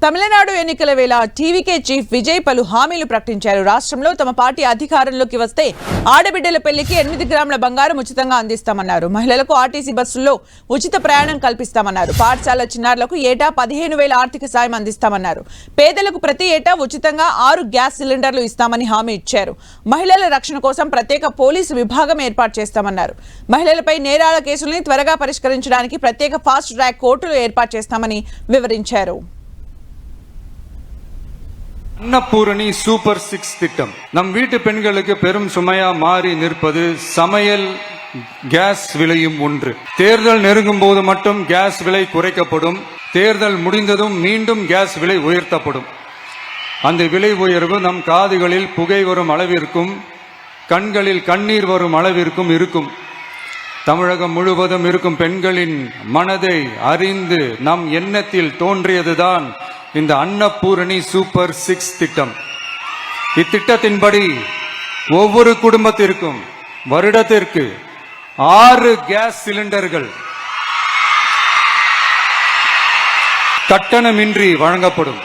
తమిళనాడు ఎన్నికల వేళ TVK chief Vijay పలు హామీలు ప్రకటించారు. రాష్ట్రంలో తమ పార్టీ అధికారంలోకి వస్తే ఆడబిడ్డల పెళ్లికి 8 గ్రాముల బంగారం ఉచితంగా అందిస్తామన్నారు. మహిళలకు ఆర్టీసీ బస్సుల్లో ఉచిత ప్రయాణం కల్పిస్తామన్నారు. పాఠశాల చిన్నారులకు ఏటా 15,000 ఆర్థిక సాయం అందిస్తామన్నారు. పేదలకు ప్రతి ఏటా ఉచితంగా 6 గ్యాస్ సిలిండర్లు ఇస్తామని హామీ ఇచ్చారు. మహిళల రక్షణ కోసం ప్రత్యేక పోలీసు విభాగం ఏర్పాటు చేస్తామన్నారు. మహిళలపై నేరాల కేసుల్ని త్వరగా పరిష్కరించడానికి ప్రత్యేక ఫాస్ట్ ట్రాక్ కోర్టులు ఏర్పాటు చేస్తామని వివరించారు. அன்னபூரணி சூப்பர் 6 திட்டம் நம் வீட்டு பெண்களுக்கு பெரும் சுமையா மாறி நிற்பது சமையல் கேஸ் விலையும் ஒன்று. தேர்தல் நெருங்கும் போது மட்டும் கேஸ் விலை குறைக்கப்படும். தேர்தல் முடிந்ததும் மீண்டும் கேஸ் விலை உயர்த்தப்படும். அந்த விலை உயர்வு நம் காதுகளில் புகை வரும் அளவிற்கும் கண்களில் கண்ணீர் வரும் அளவிற்கும் இருக்கும். தமிழகம் முழுவதும் இருக்கும் பெண்களின் மனதை அறிந்து நம் எண்ணத்தில் தோன்றியதுதான் இந்த அன்னபூரணி சூப்பர் 6 திட்டம். இத்திட்டத்தின்படி ஒவ்வொரு குடும்பத்திற்கும் வருடத்திற்கு 6 கேஸ் சிலிண்டர்கள் கட்டணமின்றி வழங்கப்படும்.